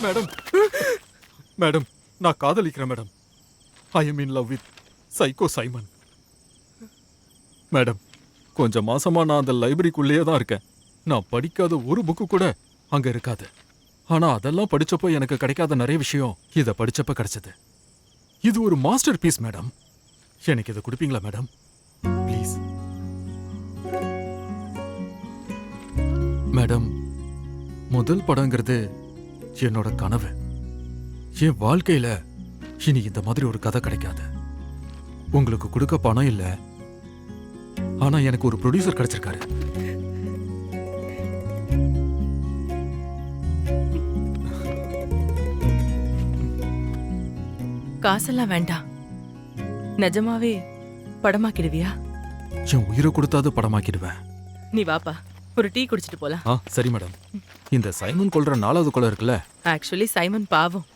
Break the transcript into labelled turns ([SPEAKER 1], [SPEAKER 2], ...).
[SPEAKER 1] Madam madam நான் காதலிக்கிறேன் madam. I am in love with psycho Simon. Madam கொஞ்சம் மாசமா நான் அந்த லைப்ரரிக்குள்ளேயே தான் இருக்கேன். நான் படிக்காத ஒரு புக்கு கூட அங்க இருக்காது. ஆனா அதெல்லாம் படிச்சப்போ எனக்கு கிடைக்காத நிறைய விஷயம் இத படிச்சப்ப கிடைச்சது. இது ஒரு மாஸ்டர் பீஸ் மேடம். எனக்கு இதை கொடுப்பீங்களா மேடம்? Please madam. முதல் படங்கிறது என்னோட கனவு. என் வாழ்க்கையில இனி இந்த மாதிரி ஒரு கதை கிடைக்காது. உங்களுக்கு கொடுக்க பணம் இல்ல, ஆனா எனக்கு ஒரு ப்ரொடியூசர் கிடைச்சிருக்காரு.
[SPEAKER 2] காசெல்லாம் வேண்டாம். நிஜமாவே படமாக்கிடுவியா?
[SPEAKER 1] என் உயிரை கொடுத்தாது படமாக்கிடுவேன்.
[SPEAKER 2] நீ வாப்பா, ஒரு டீ குடிச்சிட்டு போலாம்.
[SPEAKER 1] சரி மேடம். இந்த சைமன் கொல்ற 4வது கொலை இருக்குல்ல,
[SPEAKER 2] ஆக்சுவலி சைமன் பாவம்.